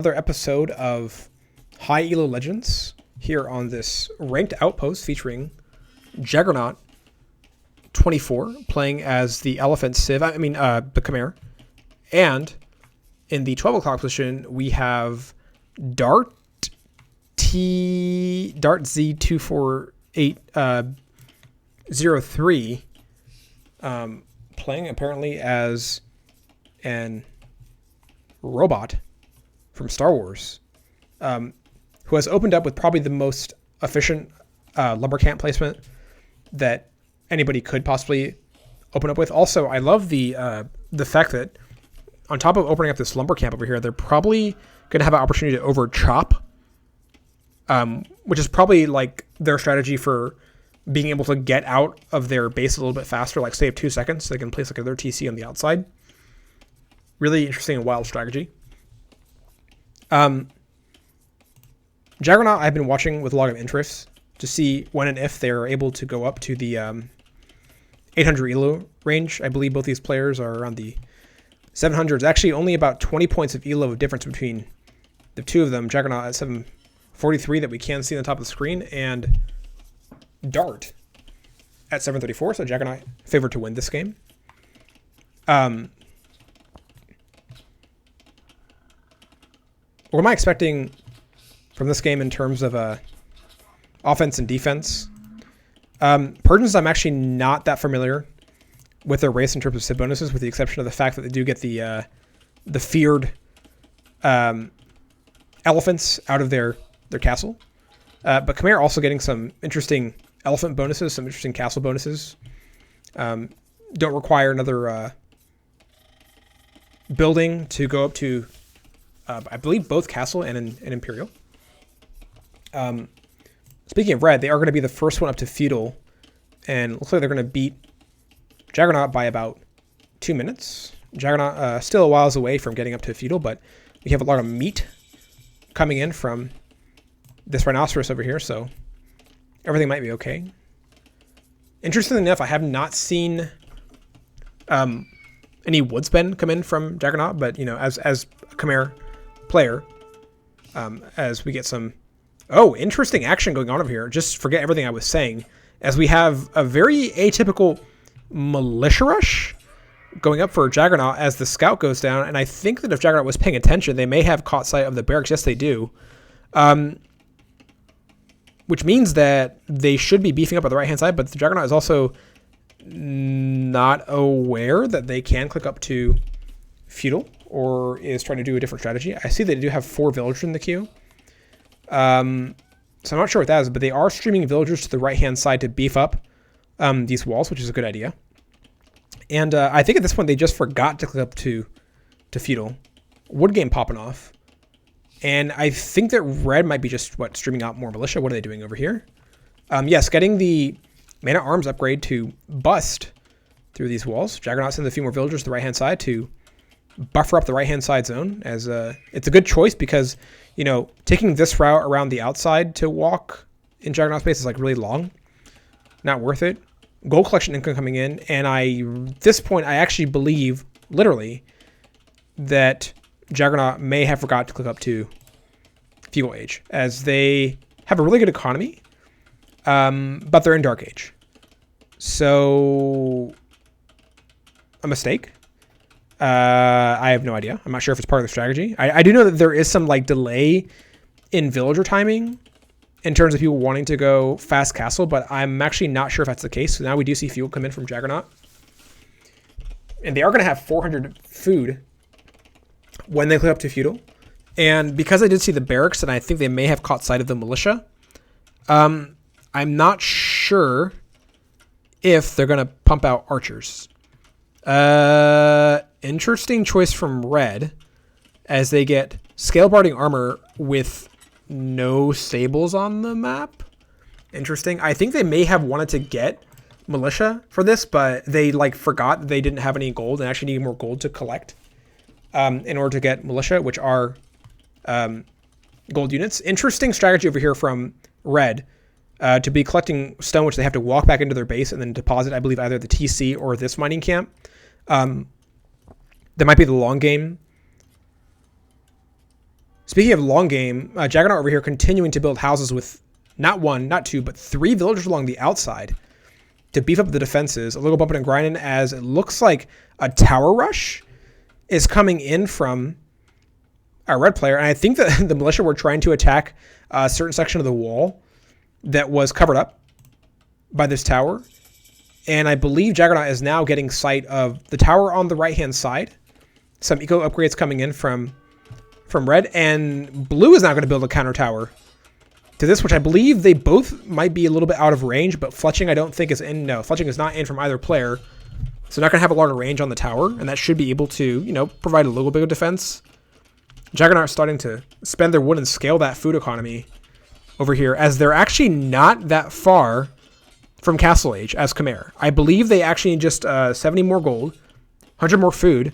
Another episode of High Elo Legends here on this ranked outpost featuring jaggernaut24 playing as the elephant civ, the Khmer. And in the 12 o'clock position, we have dartz24803 playing apparently as an robot from Star Wars, who has opened up with probably the most efficient lumber camp placement that anybody could possibly open up with. Also, I love the fact that on top of opening up this lumber camp over here, they're probably going to have an opportunity to over chop, which is probably like their strategy for being able to get out of their base a little bit faster, like save 2 seconds so they can place like their TC on the outside. Really interesting and wild strategy. Jaggernaut I've been watching with a lot of interest to see when and if they're able to go up to the 800 elo range. I believe both these players are around the 700s. Actually, only about 20 points of elo difference between the two of them. Jaggernaut at 743 that we can see on the top of the screen, and Dart at 734. So Jaggernaut favored to win this game. What am I expecting from this game in terms of offense and defense? Persians, I'm actually not that familiar with their race in terms of civ bonuses, with the exception of the fact that they do get the feared elephants out of their castle. But Khmer also getting some interesting elephant bonuses, some interesting castle bonuses. Don't require another building to go up to, I believe, both castle and an Imperial. Speaking of red, they are going to be the first one up to feudal, and looks like they're going to beat Jaggernaut by about 2 minutes. Jaggernaut still a whiles away from getting up to feudal, but we have a lot of meat coming in from this rhinoceros over here, so everything might be okay. Interestingly enough, I have not seen any woodspend come in from Jaggernaut, but as a Khmer player, as we get some interesting action going on over here. Just forget everything I was saying, as we have a very atypical militia rush going up for Jaggernaut as the scout goes down. And I think that if Jaggernaut was paying attention, they may have caught sight of the barracks. Yes, they do. Which means that they should be beefing up on the right-hand side, but the Jaggernaut is also not aware that they can click up to feudal, or is trying to do a different strategy. I see they do have 4 villagers in the queue. So I'm not sure what that is, but they are streaming villagers to the right-hand side to beef up these walls, which is a good idea. And I think at this point they just forgot to click up to feudal. Wood game popping off. And I think that red might be just, streaming out more militia. What are they doing over here? Yes, getting the man-at-arms upgrade to bust through these walls. Jaggernaut sends a few more villagers to the right-hand side to buffer up the right-hand side zone, as it's a good choice because, taking this route around the outside to walk in Jaggernaut space is like really long. Not worth it. Gold collection income coming in, and at this point, I actually believe, literally, that Jaggernaut may have forgot to click up to feudal age, as they have a really good economy, but they're in dark age. So, a mistake. I have no idea. I'm not sure if it's part of the strategy. I do know that there is some delay in villager timing in terms of people wanting to go fast castle, but I'm actually not sure if that's the case. So now we do see fuel come in from Jaggernaut. And they are going to have 400 food when they click up to feudal. And because I did see the barracks, and I think they may have caught sight of the militia, I'm not sure if they're going to pump out archers. Interesting choice from red, as they get scale barding armor with no stables on the map. Interesting. I think they may have wanted to get militia for this, but they forgot that they didn't have any gold and actually needed more gold to collect in order to get militia, which are gold units. Interesting strategy over here from red, to be collecting stone, which they have to walk back into their base and then deposit, I believe, either the TC or this mining camp. That might be the long game Speaking of long game, Jaggernaut over here continuing to build houses with not 1, not 2, but 3 villagers along the outside to beef up the defenses. A little bumping and grinding as it looks like a tower rush is coming in from our red player. And I think that the militia were trying to attack a certain section of the wall that was covered up by this tower. And I believe Jaggernaut is now getting sight of the tower on the right-hand side. Some eco upgrades coming in from red. And blue is now going to build a counter tower to this, which I believe they both might be a little bit out of range, but Fletching I don't think is in. No, Fletching is not in from either player. So not going to have a lot of range on the tower, and that should be able to, you know, provide a little bit of defense. Jaggernaut is starting to spend their wood and scale that food economy over here, as they're actually not that far from Castle Age as Khmer. I believe they actually need just 70 more gold, 100 more food,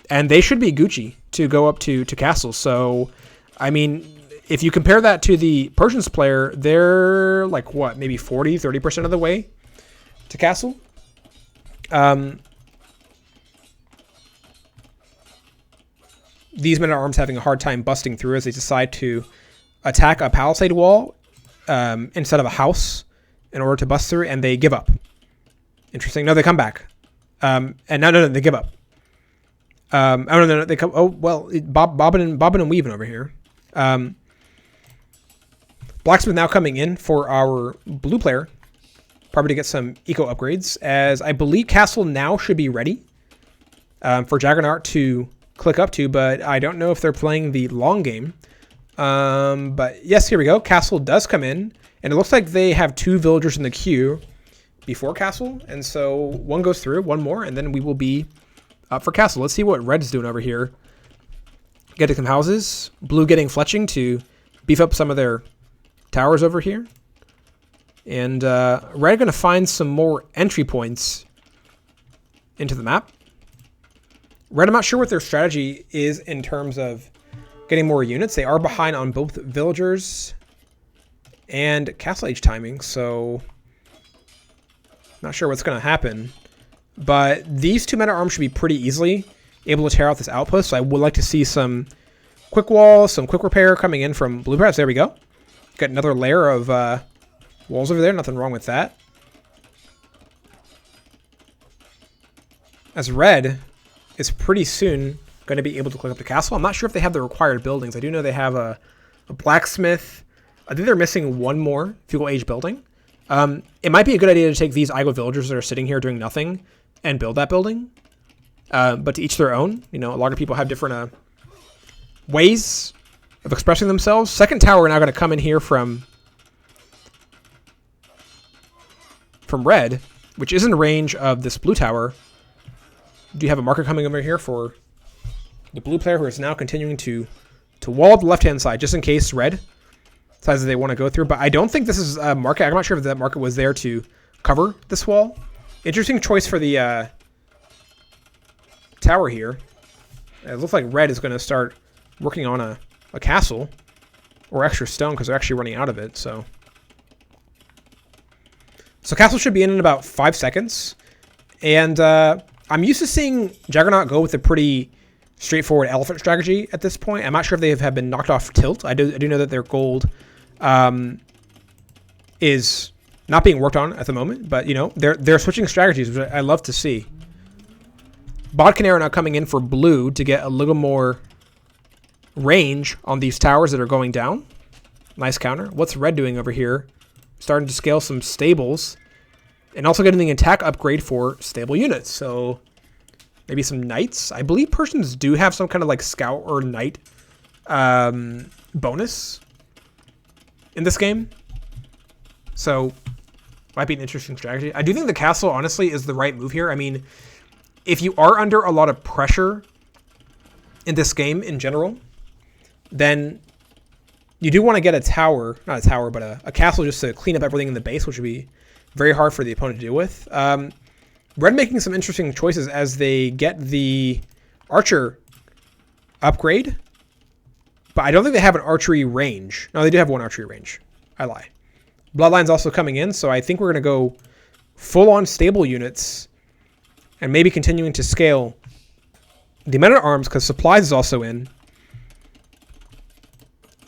and they should be Gucci to go up to Castle. So, I mean, if you compare that to the Persians player, they're like, what, maybe 40, 30% of the way to Castle? These men-at-arms having a hard time busting through as they decide to attack a palisade wall instead of a house in order to bust through, and they give up. Interesting. No, they come back. And no, they give up. No, they come. Oh, well, bobbing and weaving over here. Blacksmith now coming in for our blue player, probably to get some eco upgrades, as I believe Castle now should be ready for Jaggernaut to click up to, but I don't know if they're playing the long game. But yes, here we go. Castle does come in, and it looks like they have 2 villagers in the queue before Castle, and so one goes through, one more, and then we will be up for Castle. Let's see what Red's doing over here. Getting some houses. Blue getting Fletching to beef up some of their towers over here. And Red going to find some more entry points into the map. Red, I'm not sure what their strategy is in terms of getting more units. They are behind on both villagers and Castle Age timing, so not sure what's going to happen. But these 2 men-at-arms should be pretty easily able to tear out this outpost, so I would like to see some quick walls, some quick repair coming in from blue press. There we go. Got another layer of walls over there. Nothing wrong with that. As red is pretty soon going to be able to click up the castle. I'm not sure if they have the required buildings. I do know they have a blacksmith. I think they're missing one more feudal age building. It might be a good idea to take these idle villagers that are sitting here doing nothing and build that building. But to each their own. You know, a lot of people have different ways of expressing themselves. Second tower now going to come in here from red, which is in range of this blue tower. Do you have a marker coming over here for the blue player who is now continuing to wall the left-hand side just in case red decides that they want to go through. But I don't think this is a market. I'm not sure if that market was there to cover this wall. Interesting choice for the tower here. It looks like red is going to start working on a castle or extra stone because they're actually running out of it. So castle should be in about 5 seconds. And I'm used to seeing Jaggernaut go with a pretty straightforward elephant strategy at this point. I'm not sure if they have been knocked off tilt. I do know that their gold is not being worked on at the moment, but you know they're switching strategies, which I love to see. Bodkin now coming in for blue to get a little more range on these towers that are going down. Nice counter. What's red doing over here? Starting to scale some stables and also getting the attack upgrade for stable units. So maybe some knights. I believe Persians do have some kind of like scout or knight bonus in this game. So might be an interesting strategy. I do think the castle honestly is the right move here. I mean, if you are under a lot of pressure in this game in general, then you do want to get a tower, not a tower, but a castle just to clean up everything in the base, which would be very hard for the opponent to deal with. Red making some interesting choices as they get the archer upgrade, but I don't think they have an archery range. No, they do have one archery range. I lie. Bloodline's also coming in, so I think we're going to go full-on stable units and maybe continuing to scale the men-at-arms because supplies is also in.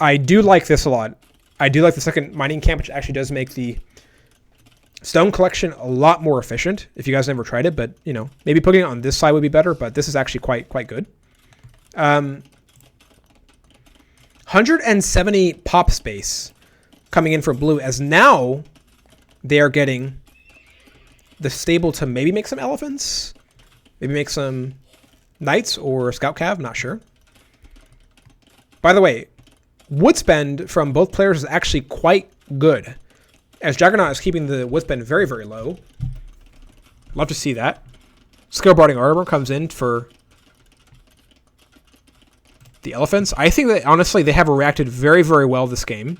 I do like this a lot. I do like the second mining camp, which actually does make the stone collection a lot more efficient. If you guys never tried it, but you know, maybe putting it on this side would be better. But this is actually quite good. 170 pop space coming in for blue, as now they are getting the stable to maybe make some elephants, maybe make some knights or scout cav, not sure. By the way, wood spend from both players is actually quite good, as Jaggernaut is keeping the wood spend very, very low. Love to see that. Scalebarding armor comes in for the elephants. I think that, honestly, they have reacted very, very well this game,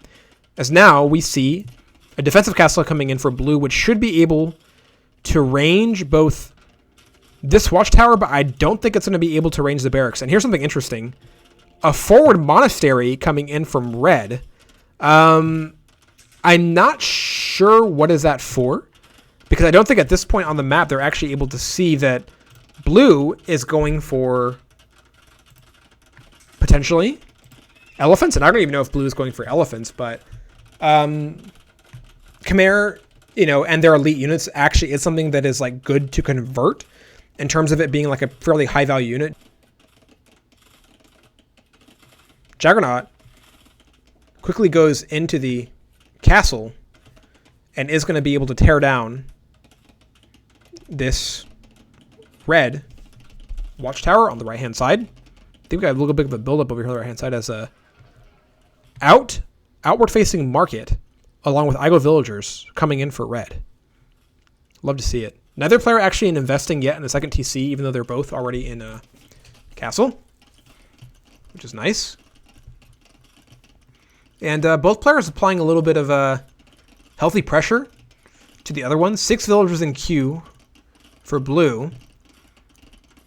as now we see a defensive castle coming in for blue, which should be able to range both this watchtower, but I don't think it's going to be able to range the barracks. And here's something interesting. A forward monastery coming in from red. I'm not sure what is that for, because I don't think at this point on the map they're actually able to see that blue is going for potentially elephants. And I don't even know if blue is going for elephants, but Khmer, you know, and their elite units actually is something that is like good to convert in terms of it being like a fairly high value unit. Jaggernaut quickly goes into the castle and is going to be able to tear down this red watchtower on the right-hand side. I think we got a little bit of a build-up over here on the right-hand side as a outward-facing market along with Igo villagers coming in for red. Love to see it. Neither player actually investing yet in the second TC, even though they're both already in a castle, which is nice. And both players applying a little bit of healthy pressure to the other one. 6 villagers in queue for blue,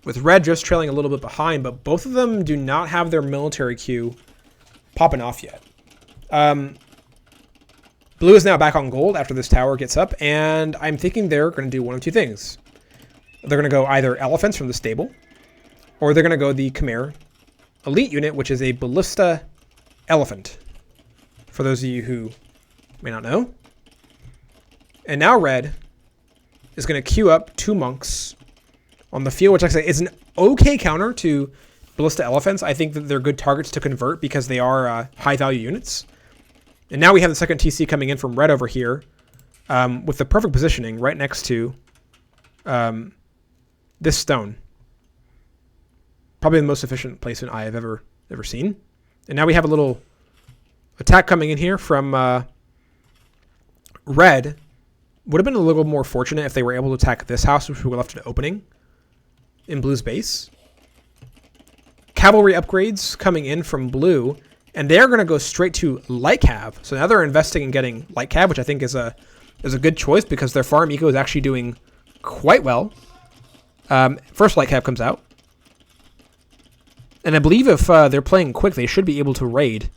with red just trailing a little bit behind, but both of them do not have their military queue popping off yet. Blue is now back on gold after this tower gets up, and I'm thinking they're going to do one of two things. They're going to go either elephants from the stable, or they're going to go the Khmer elite unit, which is a ballista elephant, for those of you who may not know. And now red is going to queue up 2 monks on the field, which, like I say, is an okay counter to ballista elephants. I think that they're good targets to convert because they are high value units. And now we have the second TC coming in from red over here with the perfect positioning right next to this stone. Probably the most efficient placement I have ever seen. And now we have a little attack coming in here from red. Would have been a little more fortunate if they were able to attack this house, which we were left an opening in blue's base. Cavalry upgrades coming in from blue, and they're going to go straight to light cav. So now they're investing in getting light cav, which I think is a good choice because their farm eco is actually doing quite well. First light cav comes out, and I believe if they're playing quick, they should be able to raid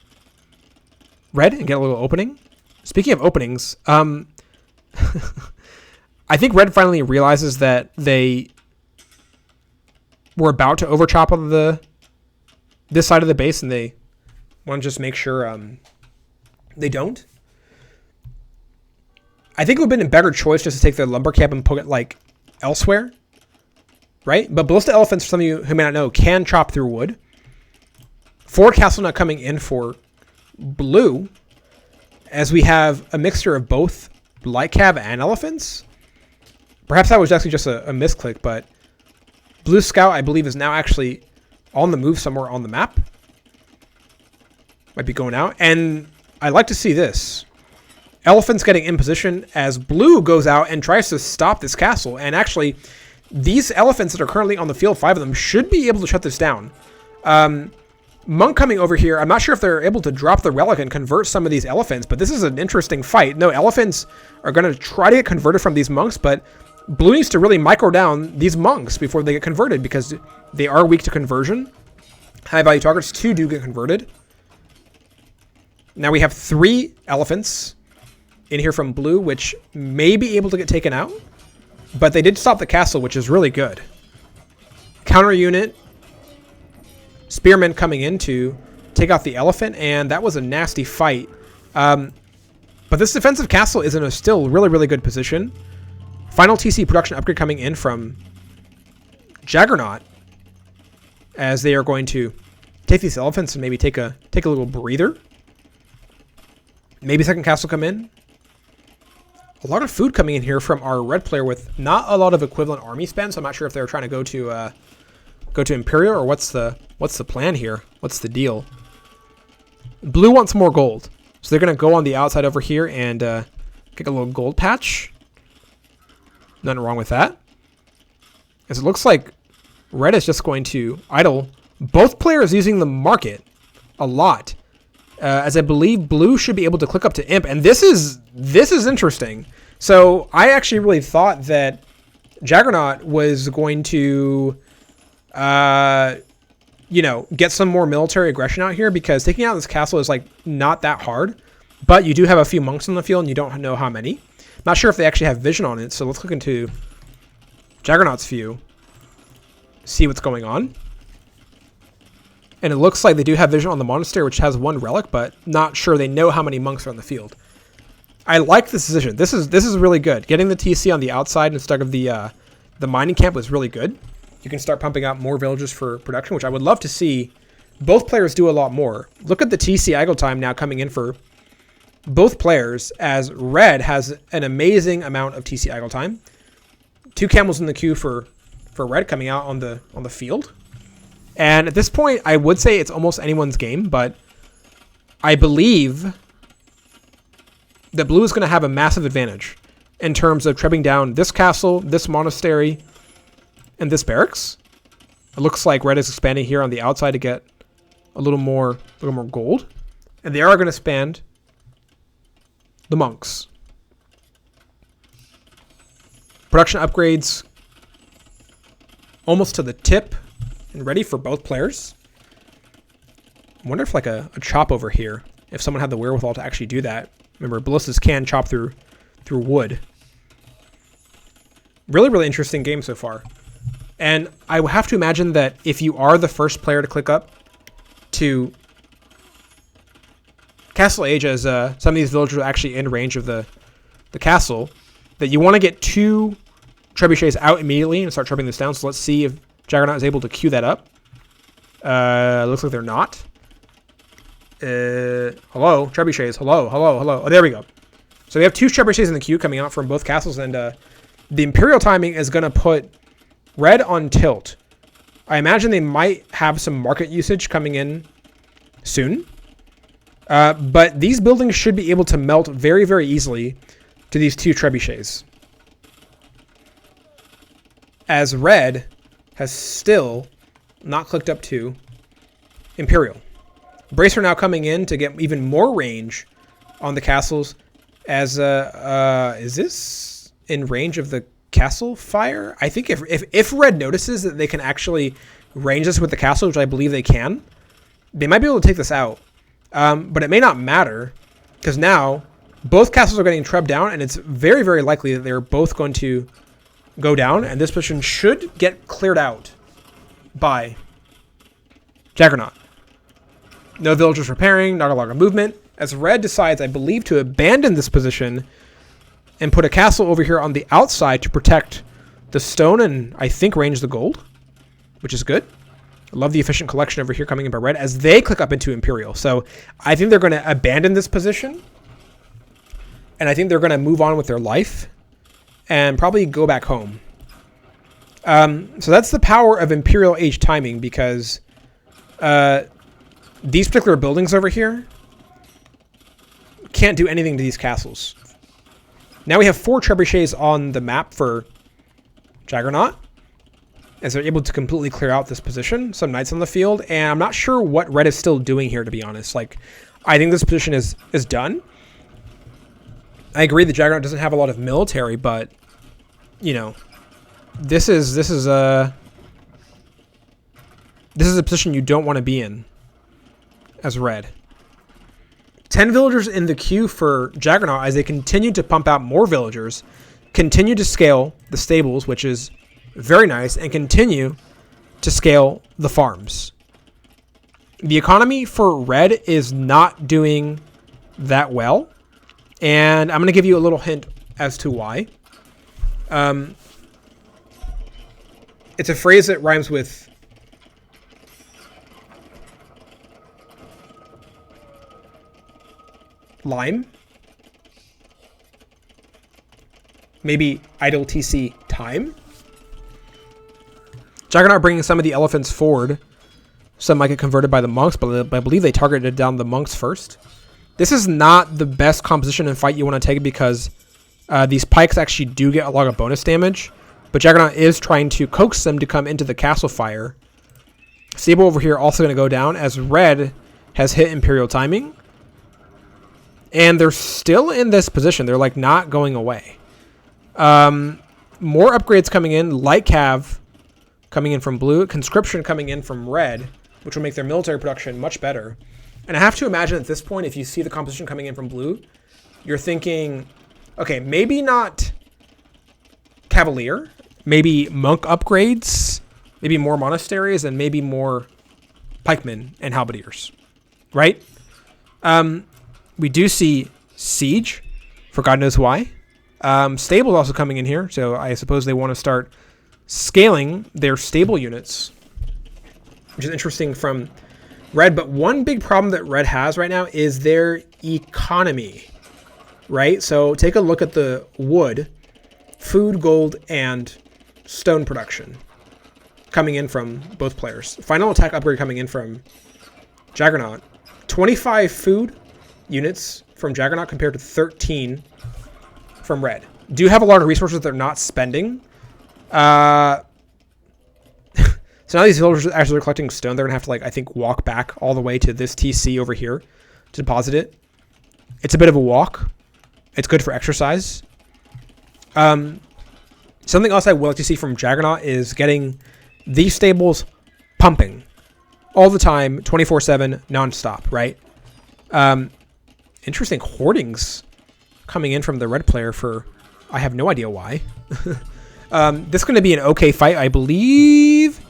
red and get a little opening. Speaking of openings, I think red finally realizes that they were about to overchop on this side of the base, and they want to just make sure they don't. I think it would have been a better choice just to take their lumber camp and put it like elsewhere, right? But ballista elephants, for some of you who may not know, can chop through wood. 4 castle nut coming in for blue, as we have a mixture of both light cav and elephants. Perhaps that was actually just a misclick, but blue scout, I believe, is now actually on the move somewhere on the map. Might be going out. And I like to see this. Elephants getting in position as blue goes out and tries to stop this castle. And actually, these elephants that are currently on the field, 5 of them, should be able to shut this down. Monk coming over here. I'm not sure if they're able to drop the relic and convert some of these elephants, but this is an interesting fight. No, elephants are going to try to get converted from these monks, but blue needs to really micro down these monks before they get converted because they are weak to conversion. High value targets, 2 do get converted. Now we have 3 elephants in here from blue, which may be able to get taken out, but they did stop the castle, which is really good. Counter unit, spearmen coming in to take out the elephant, and that was a nasty fight. But this defensive castle is in a still really, really good position. Final TC production upgrade coming in from Jaggernaut, as they are going to take these elephants and maybe take a little breather. Maybe second castle come in. A lot of food coming in here from our red player with not a lot of equivalent army spend, so I'm not sure if they're trying to go to Imperial or what's the plan here. What's the deal? Blue wants more gold, so they're going to go on the outside over here and get a little gold patch. Nothing wrong with that. As it looks like red is just going to idle. Both players using the market a lot. As I believe blue should be able to click up to imp, and this is interesting. So I actually really thought that Jaggernaut was going to, get some more military aggression out here, because taking out this castle is like not that hard, but you do have a few monks on the field and you don't know how many. Not sure if they actually have vision on it, so let's look into Jaggernaut's view, see what's going on. And it looks like they do have vision on the monastery, which has one relic, but not sure they know how many monks are on the field. I like this decision. This is really good. Getting the TC on the outside instead of the mining camp was really good. You can start pumping out more villagers for production, which I would love to see both players do a lot more. Look at the TC idle time now coming in for both players, as red has an amazing amount of TC idle time. 2 camels in the queue for red coming out on the field. And at this point, I would say it's almost anyone's game, but I believe that blue is going to have a massive advantage in terms of trebling down this castle, this monastery, and this barracks. It looks like red is expanding here on the outside to get a little more gold. And they are going to expand the monks. Production upgrades almost to the tip and ready for both players. I wonder if like a chop over here, if someone had the wherewithal to actually do that. Remember, ballistas can chop through wood. Really, really interesting game so far. And I have to imagine that if you are the first player to click up to Castle Age, as some of these villagers are actually in range of the castle, that you want to get 2 trebuchets out immediately and start trebuchetting this down. So let's see if Jaggernaut is able to queue that up. Looks like they're not. Hello, trebuchets. Hello. Oh, there we go. So we have 2 trebuchets in the queue coming out from both castles, and the Imperial timing is going to put red on tilt. I imagine they might have some market usage coming in soon. But these buildings should be able to melt very, very easily to these 2 trebuchets, as red has still not clicked up to Imperial. Bracer now coming in to get even more range on the castles, as is this in range of the castle fire? I think if red notices that they can actually range this with the castle, which I believe they can, they might be able to take this out. But it may not matter, because now both castles are getting trebbed down, and it's very, very likely that they're both going to go down, and this position should get cleared out by Jaggernaut. No villagers repairing, not a lot of movement, as red decides, I believe, to abandon this position and put a castle over here on the outside to protect the stone and, I think, range the gold, which is good. I love the efficient collection over here coming in by red as they click up into Imperial. So I think they're going to abandon this position, and I think they're going to move on with their life and probably go back home. So that's the power of Imperial Age timing, because these particular buildings over here can't do anything to these castles. Now we have 4 trebuchets on the map for Jaggernaut, as they're able to completely clear out this position. Some knights on the field, and I'm not sure what red is still doing here, to be honest. Like, I think this position is done. I agree that Jaggernaut doesn't have a lot of military, but you know, this is a position you don't want to be in as red. 10 villagers in the queue for Jaggernaut as they continue to pump out more villagers, continue to scale the stables, which is very nice, and continue to scale the farms. The economy for red is not doing that well. And I'm going to give you a little hint as to why. It's a phrase that rhymes with lime. Maybe idle TC time. Jaggernaut bringing some of the elephants forward. Some might get converted by the monks, but I believe they targeted down the monks first. This is not the best composition and fight you want to take because these pikes actually do get a lot of bonus damage. But Jaggernaut is trying to coax them to come into the castle fire. Sable over here also going to go down as red has hit Imperial timing. And they're still in this position. They're like not going away. More upgrades coming in. Light Cav coming in from blue. Conscription coming in from red, which will make their military production much better. And I have to imagine at this point, if you see the composition coming in from blue, you're thinking, okay, maybe not Cavalier, maybe monk upgrades, maybe more monasteries, and maybe more pikemen and halberdiers, right? We do see siege, for God knows why. Stable's also coming in here, so I suppose they want to start scaling their stable units, which is interesting from red. But one big problem that red has right now is their economy, right? So take a look at the wood, food, gold, and stone production coming in from both players. Final attack upgrade coming in from Jaggernaut. 25 food units from Jaggernaut compared to 13 from red. Do have a lot of resources they're not spending. So now these villagers actually are collecting stone. They're going to have to, like, I think, walk back all the way to this TC over here to deposit it. It's a bit of a walk. It's good for exercise. Something else I would like to see from Jaggernaut is getting these stables pumping all the time, 24/7, nonstop, right? Interesting hoardings coming in from the red player for, I have no idea why. This is going to be an okay fight, I believe.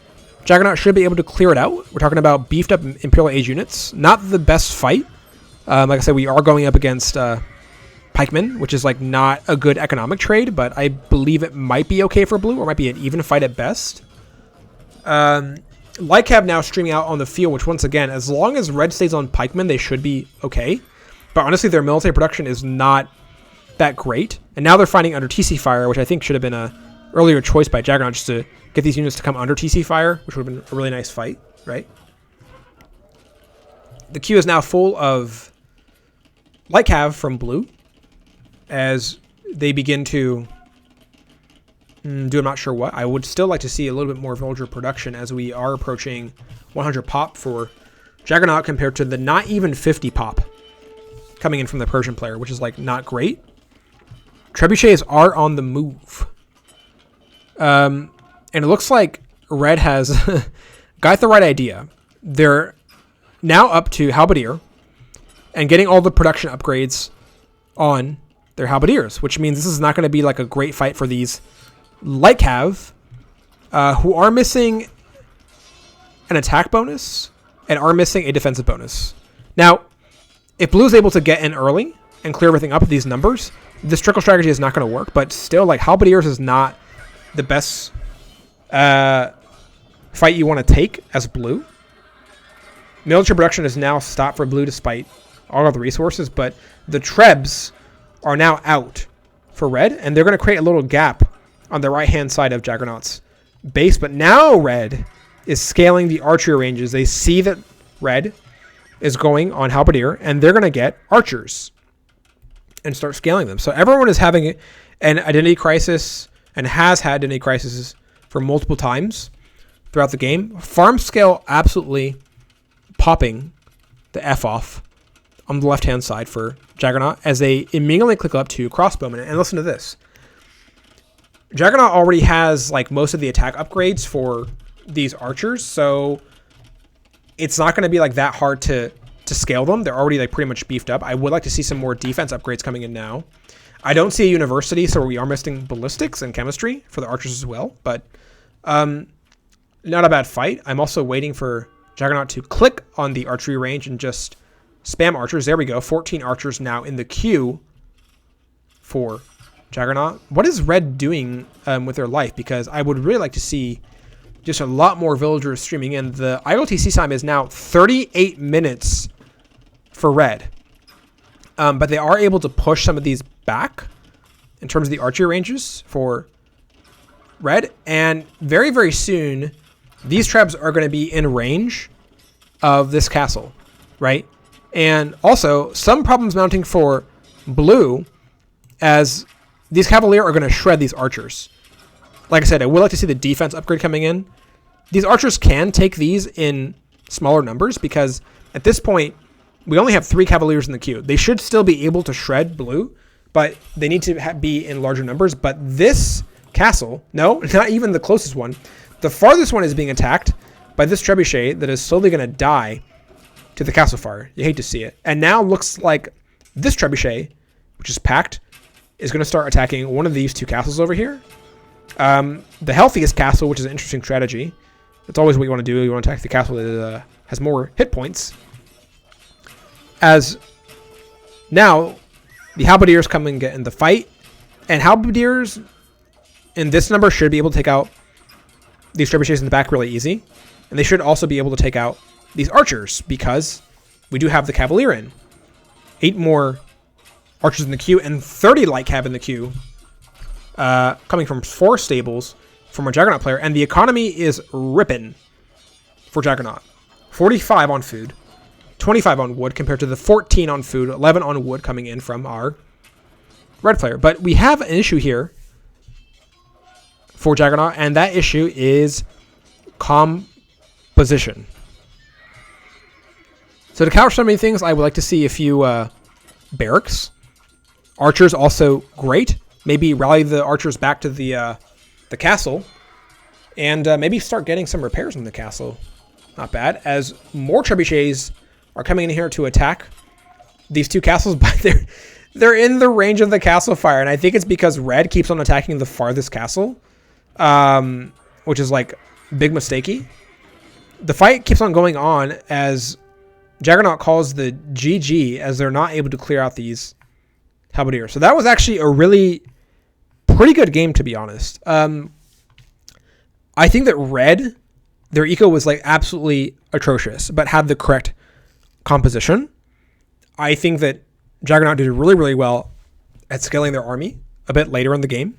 Jaggernaut should be able to clear it out. We're talking about beefed up Imperial Age units. Not the best fight. Like I said, we are going up against pikemen, which is like not a good economic trade, but I believe it might be okay for blue, or might be an even fight at best. Light Cab now streaming out on the field, which once again, as long as red stays on pikemen, they should be okay. But honestly, their military production is not that great. And now they're fighting under TC fire, which I think should have been a earlier choice by Jaggernaut, just to get these units to come under TC fire, which would have been a really nice fight, right? The queue is now full of Light Cav from blue as they begin to do I'm not sure what. I would still like to see a little bit more villager production as we are approaching 100 pop for Jaggernaut compared to the not even 50 pop coming in from the Persian player, which is like not great. Trebuchets are on the move. And it looks like red has got the right idea. They're now up to halberdier and getting all the production upgrades on their halberdiers, which means this is not going to be like a great fight for these Light Cav, who are missing an attack bonus and are missing a defensive bonus. Now, if blue is able to get in early and clear everything up with these numbers, this trickle strategy is not going to work, but still, like, halberdiers is not the best fight you want to take as blue. Military production is now stopped for blue despite all of the resources, but the trebs are now out for red, and they're going to create a little gap on the right-hand side of Jaggernaut's base. But now red is scaling the archery ranges. They see that red is going on halberdier, and they're going to get archers and start scaling them. So everyone is having an identity crisis and has had identity crises for multiple times throughout the game. Farm scale absolutely popping the F off on the left-hand side for Jaggernaut as they immediately click up to crossbowmen. And listen to this. Jaggernaut already has like most of the attack upgrades for these archers, so it's not going to be like that hard to scale them. They're already like pretty much beefed up. I would like to see some more defense upgrades coming in now. I don't see a university, so we are missing ballistics and chemistry for the archers as well, but not a bad fight. I'm also waiting for Jaggernaut to click on the archery range and just spam archers. There we go. 14 archers now in the queue for Jaggernaut. What is Red doing with their life? Because I would really like to see just a lot more villagers streaming in. The ILTC time is now 38 minutes for Red. But they are able to push some of these back in terms of the archery ranges for Red. And very, very soon, these trebs are going to be in range of this castle, right? And also, some problems mounting for Blue, as these Cavalier are going to shred these archers. Like I said, I would like to see the defense upgrade coming in. These archers can take these in smaller numbers because at this point, we only have 3 Cavaliers in the queue. They should still be able to shred Blue, but they need to be in larger numbers. But this castle, no, not even the closest one. The farthest one is being attacked by this trebuchet that is slowly going to die to the castle fire. You hate to see it. And now looks like this trebuchet, which is packed, is going to start attacking one of these 2 castles over here. The healthiest castle, which is an interesting strategy. That's always what you want to do. You want to attack the castle that has more hit points. As now, the Halberdiers come and get in the fight. And Halberdiers in this number should be able to take out these trebuchets in the back really easy. And they should also be able to take out these archers because we do have the Cavalier in. 8 more archers in the queue and 30 light cav in the queue. Coming from 4 stables from a Jaggernaut player. And the economy is ripping for Jaggernaut. 45 on food. 25 on wood compared to the 14 on food. 11 on wood coming in from our red player. But we have an issue here for Jaggernaut. And that issue is composition. So to counter so many things, I would like to see a few barracks. Archers also great. Maybe rally the archers back to the castle. And maybe start getting some repairs in the castle. Not bad. As more trebuchets are coming in here to attack these 2 castles. But they're in the range of the castle fire. And I think it's because Red keeps on attacking the farthest castle. Which is like big mistakey. The fight keeps on going on as Jaggernaut calls the GG as they're not able to clear out these Halberdiers. So that was actually a really pretty good game, to be honest. I think that Red, their eco was like absolutely atrocious, but had the correct composition. I think that Jaggernaut did really, really well at scaling their army a bit later in the game.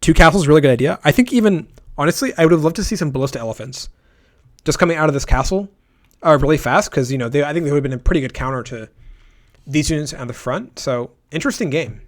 2 castles, really good idea. I think even, honestly, I would have loved to see some ballista elephants just coming out of this castle really fast because, you know, I think they would have been a pretty good counter to these units on the front. So, interesting game.